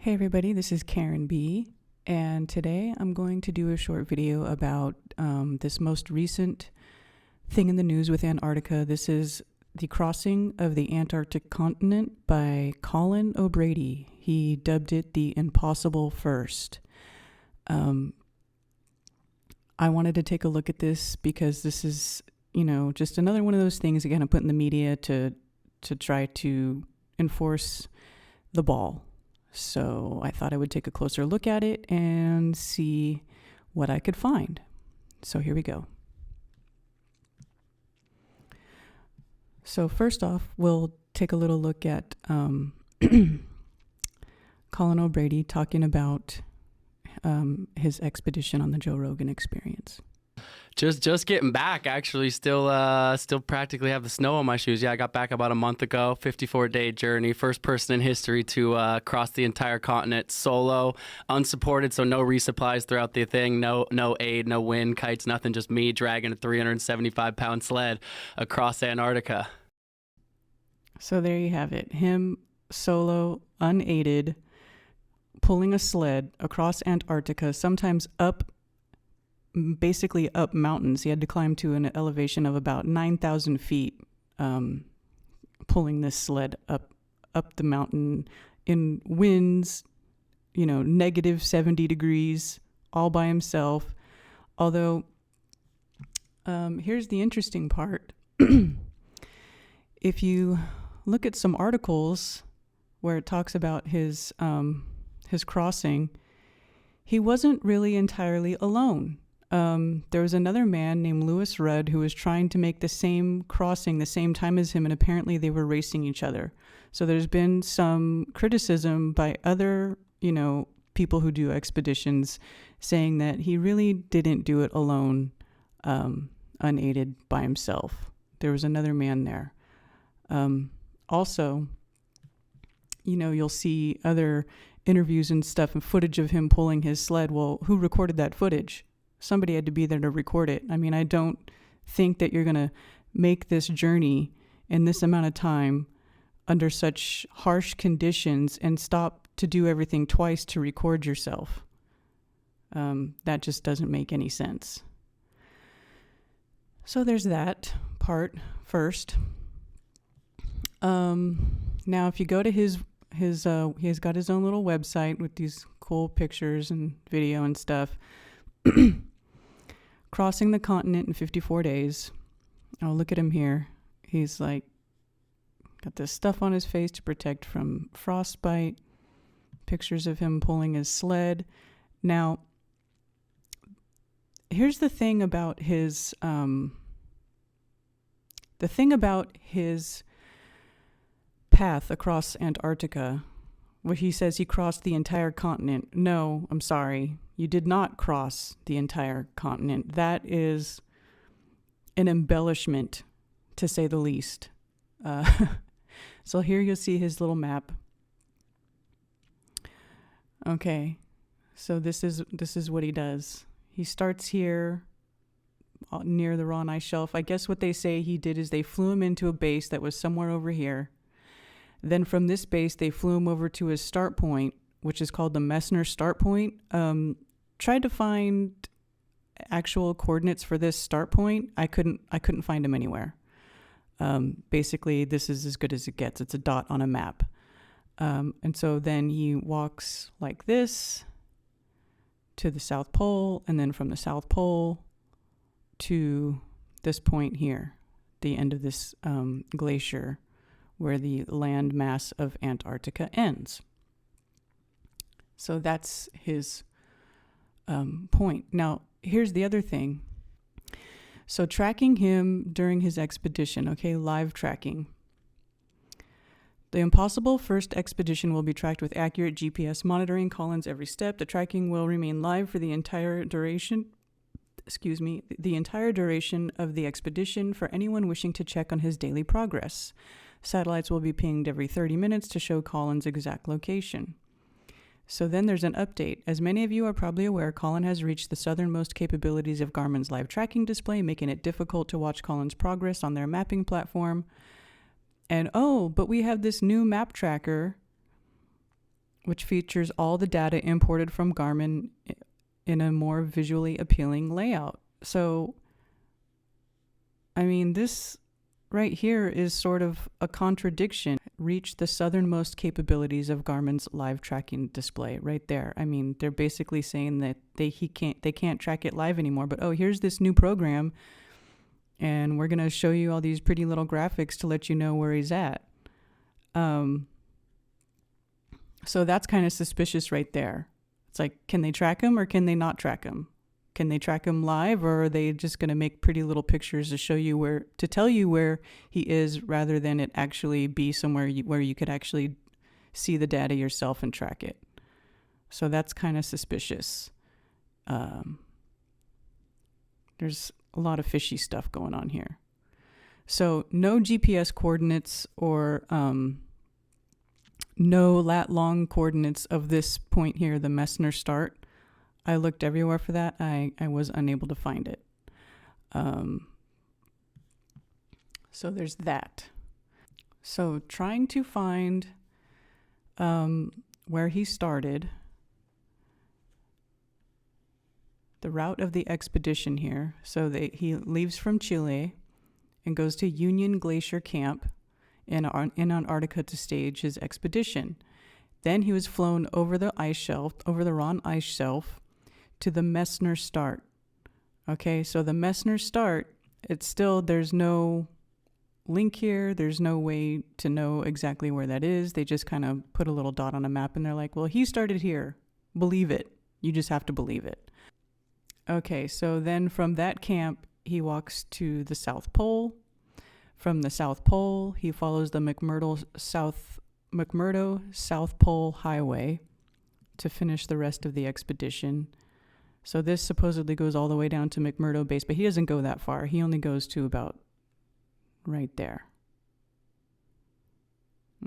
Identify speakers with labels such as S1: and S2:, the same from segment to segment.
S1: Hey everybody, this is Karen B, and today I'm going to do a short video about this most recent thing in the news with Antarctica. This is the crossing of the Antarctic continent by Colin O'Brady. He dubbed it the Impossible First. I wanted to take a look at this because this is, just another one of those things again I put in the media to try to enforce the ball. So I thought I would take a closer look at it and see what I could find. So here we go. So first off, we'll take a little look at Colin O'Brady talking about his expedition on the Joe Rogan Experience.
S2: Just getting back, actually. Still practically have the snow on my shoes. Yeah, I got back about a month ago. 54-day journey. First person in history to cross the entire continent solo, unsupported, so no resupplies throughout the thing. No aid, no wind, kites, nothing. Just me dragging a 375-pound sled across Antarctica.
S1: So there you have it. Him solo, unaided, pulling a sled across Antarctica, sometimes basically up mountains. He had to climb to an elevation of about 9,000 feet, pulling this sled up the mountain in winds, negative 70 degrees, all by himself. Although, here's the interesting part. If you look at some articles where it talks about his crossing, he wasn't really entirely alone. There was another man named Lewis Rudd who was trying to make the same crossing the same time as him, and apparently they were racing each other. So there's been some criticism by other, people who do expeditions saying that he really didn't do it alone, unaided by himself. There was another man there. Also, you'll see other interviews and stuff and footage of him pulling his sled. Well, who recorded that footage? Somebody had to be there to record it. I mean, I don't think that you're going to make this journey in this amount of time under such harsh conditions and stop to do everything twice to record yourself. That just doesn't make any sense. So there's that part first. Now, if you go to he has got his own little website with these cool pictures and video and stuff. Crossing the continent in 54 days. Oh, look at him here. He's got this stuff on his face to protect from frostbite. Pictures of him pulling his sled. Now, here's the thing about his path across Antarctica, where he says he crossed the entire continent. No, I'm sorry. You did not cross the entire continent. That is an embellishment, to say the least. So here you'll see his little map. Okay, so this is what he does. He starts here near the Ross Ice Shelf. I guess what they say he did is they flew him into a base that was somewhere over here. Then from this base, they flew him over to his start point, which is called the Messner start point. Tried to find actual coordinates for this start point. I couldn't find them anywhere. Basically, this is as good as it gets. It's a dot on a map. And so then he walks like this to the South Pole, and then from the South Pole to this point here, the end of this glacier, where the land mass of Antarctica ends. So that's his point. Now, here's the other thing. So tracking him during his expedition, live tracking. The Impossible First expedition will be tracked with accurate GPS monitoring, Colin's every step. The tracking will remain live for the entire duration of the expedition for anyone wishing to check on his daily progress. Satellites will be pinged every 30 minutes to show Colin's exact location. So then there's an update. As many of you are probably aware, Colin has reached the southernmost capabilities of Garmin's live tracking display, making it difficult to watch Colin's progress on their mapping platform. And but we have this new map tracker which features all the data imported from Garmin in a more visually appealing layout. So, I mean, this right here is sort of a contradiction. Reach the southernmost capabilities of Garmin's live tracking display right there. I mean, they're basically saying that they can't track it live anymore, but oh, here's this new program and we're going to show you all these pretty little graphics to let you know where he's at. So that's kind of suspicious right there. It's like, can they track him or can they not track him? Can they track him live, or are they just going to make pretty little pictures to show you to tell you where he is, rather than it actually be somewhere where you could actually see the data yourself and track it? So that's kind of suspicious. There's a lot of fishy stuff going on here. So no GPS coordinates or no lat-long coordinates of this point here, the Messner start. I looked everywhere for that. I was unable to find it. So there's that. So trying to find where he started, the route of the expedition here. So he leaves from Chile and goes to Union Glacier Camp in Antarctica to stage his expedition. Then he was flown over the Ron ice shelf, to the Messner start. Okay, so the Messner start, there's no link here. There's no way to know exactly where that is. They just kind of put a little dot on a map and they're like, well, he started here. Believe it. You just have to believe it. Okay, so then from that camp, he walks to the South Pole. From the South Pole, he follows the McMurdo South Pole Highway to finish the rest of the expedition. So this supposedly goes all the way down to McMurdo Base, but he doesn't go that far. He only goes to about right there.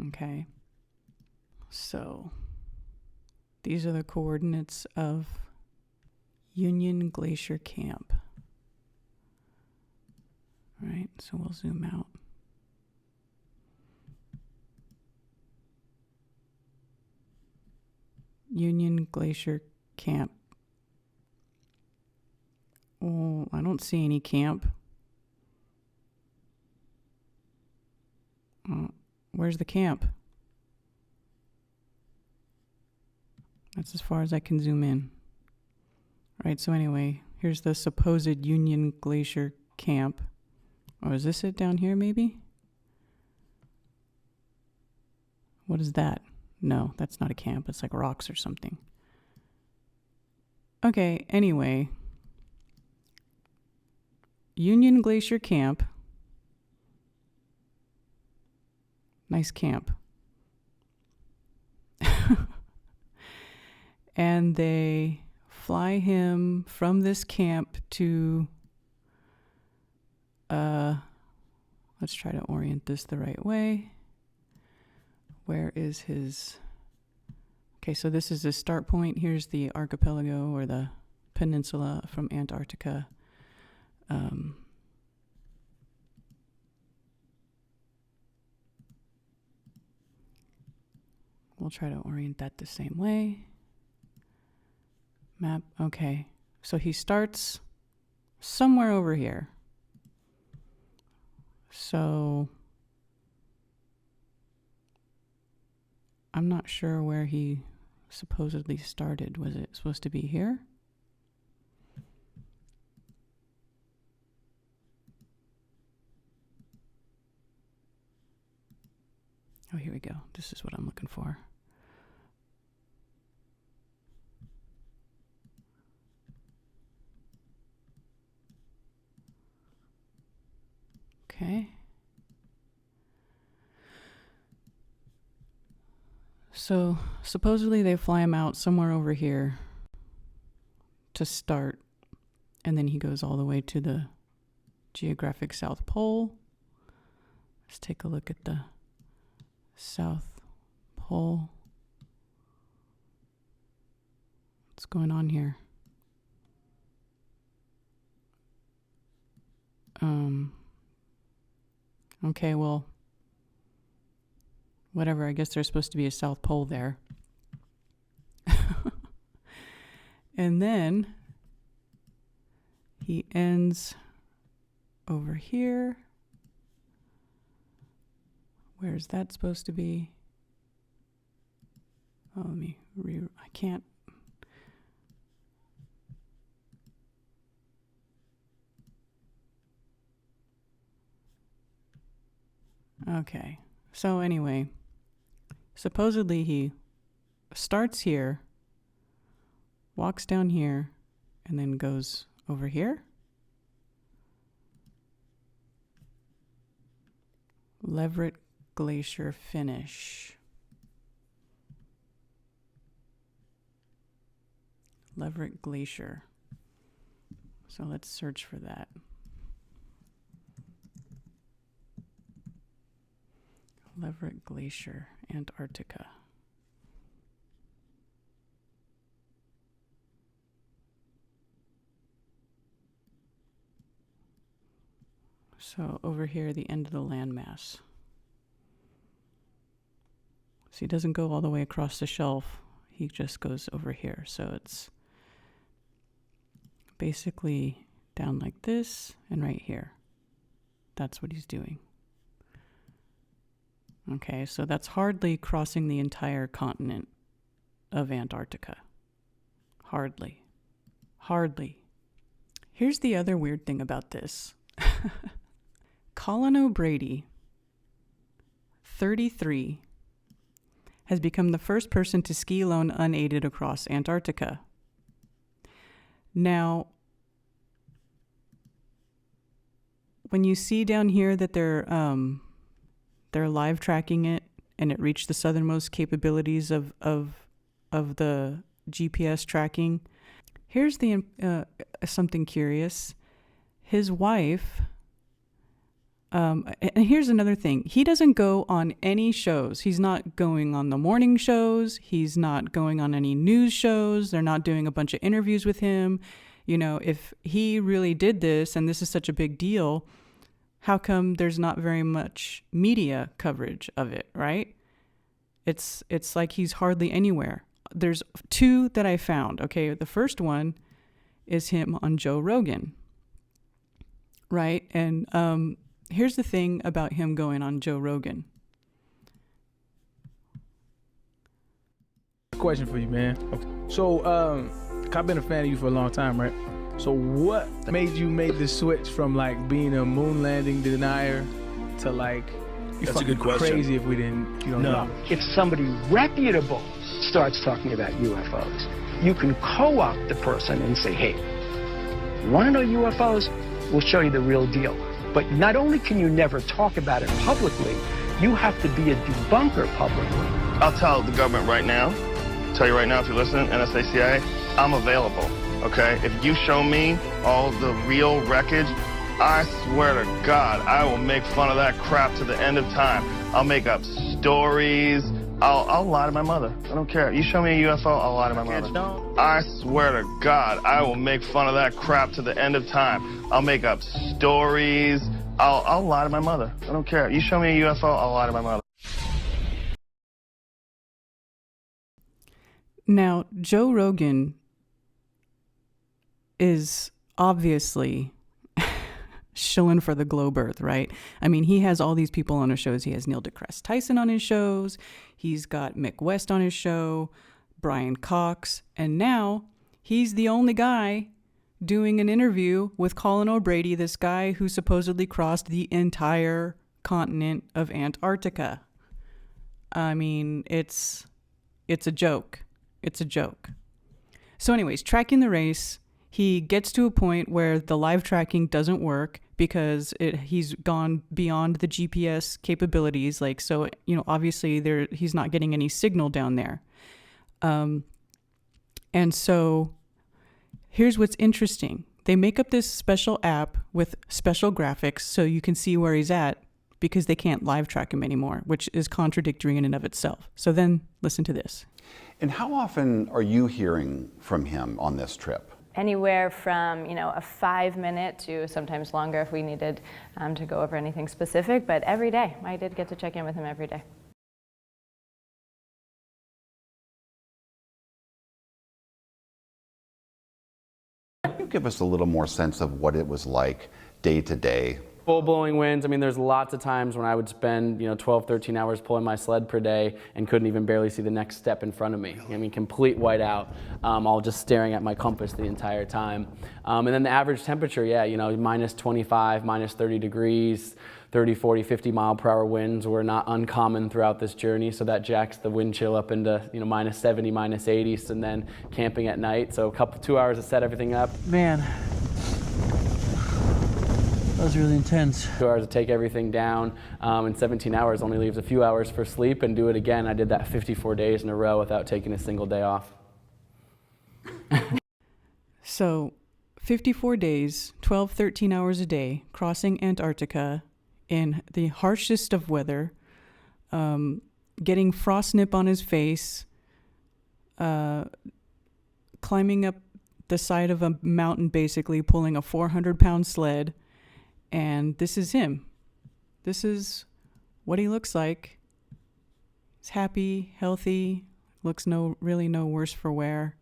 S1: Okay. So these are the coordinates of Union Glacier Camp. All right, so we'll zoom out. Union Glacier Camp. Oh, I don't see any camp. Where's the camp? That's as far as I can zoom in. All right, so anyway, here's the supposed Union Glacier Camp. Oh, is this it down here maybe? What is that? No, that's not a camp. It's like rocks or something. Okay, anyway. Union Glacier Camp. Nice camp. And they fly him from this camp to, let's try to orient this the right way. Where is his, okay, so this is the start point. Here's the archipelago or the peninsula from Antarctica. We'll try to orient that the same way. Map, okay. So he starts somewhere over here. So I'm not sure where he supposedly started. Was it supposed to be here? Oh, here we go. This is what I'm looking for. Okay. So supposedly they fly him out somewhere over here to start, and then he goes all the way to the geographic South Pole. Let's take a look at the South Pole. What's going on here? Okay, well, whatever. I guess there's supposed to be a South Pole there. And then he ends over here. Where's that supposed to be? Oh, I can't. Okay. So anyway, supposedly he starts here, walks down here, and then goes over here. Leverett Glacier finish. Leverett Glacier. So let's search for that. Leverett Glacier, Antarctica. So over here, the end of the landmass. So he doesn't go all the way across the shelf. He just goes over here. So it's basically down like this and right here. That's what he's doing. Okay, so that's hardly crossing the entire continent of Antarctica. Hardly. Hardly. Here's the other weird thing about this. Colin O'Brady, 33, has become the first person to ski alone unaided across Antarctica. Now, when you see down here that they're live tracking it and it reached the southernmost capabilities of the GPS tracking, here's the something curious. His wife, and here's another thing. He doesn't go on any shows. He's not going on the morning shows. He's not going on any news shows. They're not doing a bunch of interviews with him. You know, if he really did this and this is such a big deal, how come there's not very much media coverage of it, right? It's like he's hardly anywhere. There's two that I found, okay? The first one is him on Joe Rogan, right? And here's the thing about him going on Joe Rogan.
S3: Question for you, man. Okay. So, I've been a fan of you for a long time, right? So what made you make the switch from like being a moon landing denier to like
S4: That's a good question.
S3: crazy if you don't know?
S5: If somebody reputable starts talking about UFOs, you can co-opt the person and say, hey, want to know UFOs? We'll show you the real deal. But not only can you never talk about it publicly, you have to be a debunker publicly.
S4: I'll tell the government right now, tell you right now if you're listening, NSA, CIA, I'm available, okay? If you show me all the real wreckage, I swear to God, I will make fun of that crap to the end of time. I'll make up stories. I'll lie to my mother. I don't care. You show me a UFO, I'll lie to my mother. I swear to God, I will make fun of that crap to the end of time. I'll make up stories. I'll lie to my mother. I don't care. You show me a UFO, I'll lie to my mother.
S1: Now, Joe Rogan is obviously shilling for the globe earth, right? I mean, he has all these people on his shows. He has Neil deGrasse Tyson on his shows. He's got Mick West on his show, Brian Cox. And now he's the only guy doing an interview with Colin O'Brady, this guy who supposedly crossed the entire continent of Antarctica. I mean, it's a joke. It's a joke. So anyways, tracking the race, he gets to a point where the live tracking doesn't work because he's gone beyond the GPS capabilities. Like, so, you know, obviously he's not getting any signal down there. And so here's what's interesting. They make up this special app with special graphics so you can see where he's at because they can't live track him anymore, which is contradictory in and of itself. So then listen to this.
S6: And how often are you hearing from him on this trip?
S7: Anywhere from, a 5-minute to sometimes longer if we needed to go over anything specific, but every day. I did get to check in with him every day.
S6: give us a little more sense of what it was like day to day?
S2: Full blowing winds. I mean, there's lots of times when I would spend, 12, 13 hours pulling my sled per day and couldn't even barely see the next step in front of me. I mean, complete whiteout, all just staring at my compass the entire time. And then the average temperature, minus 25, minus 30 degrees, 30, 40, 50 mile per hour winds were not uncommon throughout this journey. So that jacks the wind chill up into, minus 70, minus 80, and then camping at night. So 2 hours to set everything up.
S8: Man, that was really intense.
S2: 2 hours to take everything down, and 17 hours only leaves a few hours for sleep, and do it again. I did that 54 days in a row without taking a single day off.
S1: So 54 days, 12, 13 hours a day, crossing Antarctica in the harshest of weather, getting frost nip on his face, climbing up the side of a mountain, basically pulling a 400-pound sled. And this is him. This is what he looks like. He's happy, healthy, looks really no worse for wear.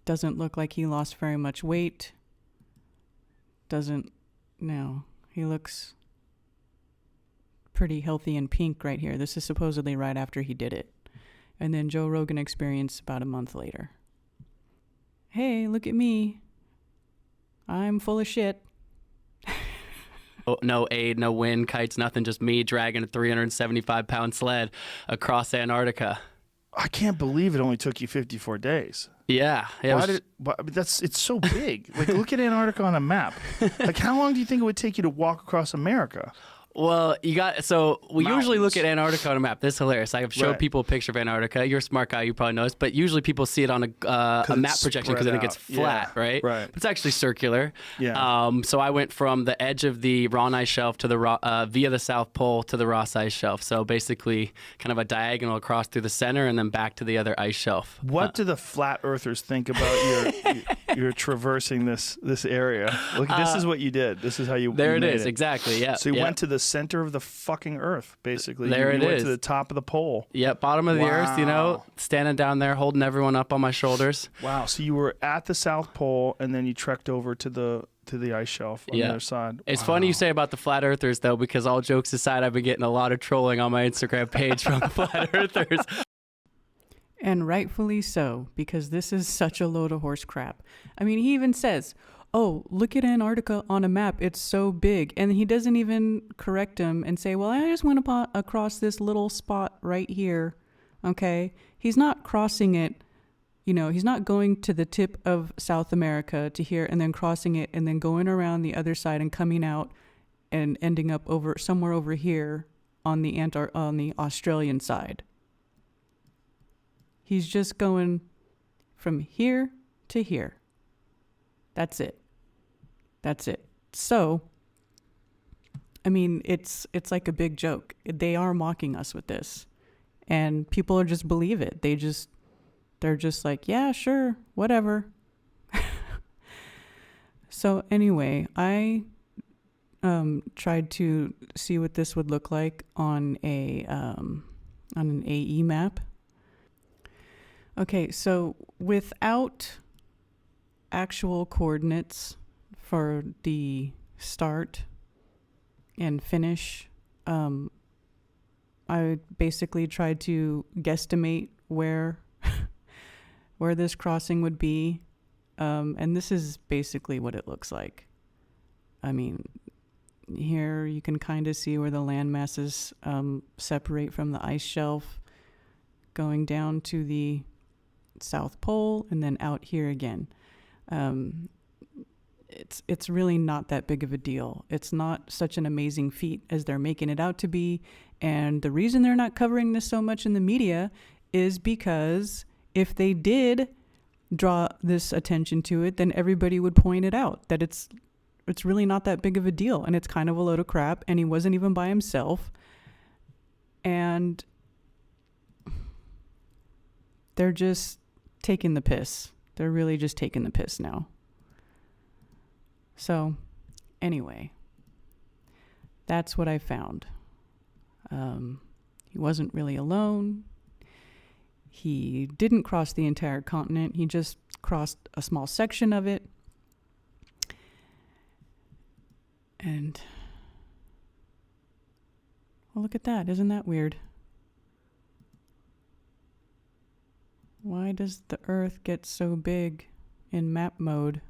S1: Doesn't look like he lost very much weight. He looks pretty healthy and pink right here. This is supposedly right after he did it. And then Joe Rogan Experience about a month later. Hey, look at me. I'm full of shit.
S2: No aid, no wind, kites, nothing, just me dragging a 375-pound sled across Antarctica.
S9: I can't believe it only took you 54 days.
S2: Yeah.
S9: It's so big. Like, look at Antarctica on a map. Like, how long do you think it would take you to walk across America?
S2: Well, we usually look at Antarctica on a map. This is hilarious. I've showed people a picture of Antarctica. You're a smart guy, you probably know this, but usually people see it on a map projection because they think it's flat, right?
S9: Right.
S2: But it's actually circular.
S9: Yeah.
S2: So I went from the edge of the Ross Ice Shelf to via the South Pole to the Ross Ice Shelf. So basically kind of a diagonal across through the center and then back to the other ice shelf.
S9: What do the flat earthers think about your traversing this area? Look, this is what you did. This is how you
S2: There
S9: you
S2: it
S9: made
S2: is, exactly, yeah.
S9: So you went to the center of the fucking earth, basically.
S2: There
S9: you
S2: it
S9: went
S2: is.
S9: to the top of the pole.
S2: Yep, bottom of the earth,
S9: Wow.
S2: standing down there, holding everyone up on my shoulders.
S9: Wow. So you were at the South Pole, and then you trekked over to the ice shelf on the other side.
S2: It's funny you say about the flat earthers, though, because all jokes aside, I've been getting a lot of trolling on my Instagram page from the flat earthers.
S1: And rightfully so, because this is such a load of horse crap. I mean, he even says, oh, look at Antarctica on a map. It's so big. And he doesn't even correct him and say, well, I just went across this little spot right here. Okay. He's not crossing it. He's not going to the tip of South America to here and then crossing it and then going around the other side and coming out and ending up somewhere over here on the Australian side. He's just going from here to here. That's it. So, I mean, it's like a big joke. They are mocking us with this, and people are just believe it. They're just like, yeah, sure, whatever. So anyway, I tried to see what this would look like on an AE map. Okay, so without actual coordinates for the start and finish, I basically tried to guesstimate where this crossing would be, and this is basically what it looks like. I mean, here you can kind of see where the land masses separate from the ice shelf, going down to the South Pole and then out here again. It's really not that big of a deal. It's not such an amazing feat as they're making it out to be. And the reason they're not covering this so much in the media is because if they did draw this attention to it, then everybody would point it out, that it's really not that big of a deal. And it's kind of a load of crap. And he wasn't even by himself. And they're just taking the piss. They're really just taking the piss now. So, anyway, that's what I found. He wasn't really alone. he didn't cross the entire continent. He just crossed a small section of it. And, well, look at that. Isn't that weird? Why does the Earth get so big in map mode?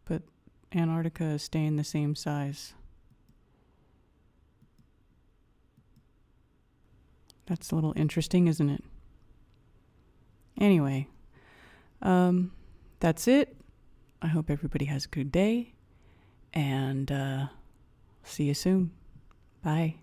S1: But Antarctica is staying the same size. That's a little interesting, isn't it? Anyway, that's it. I hope everybody has a good day, and see you soon. Bye.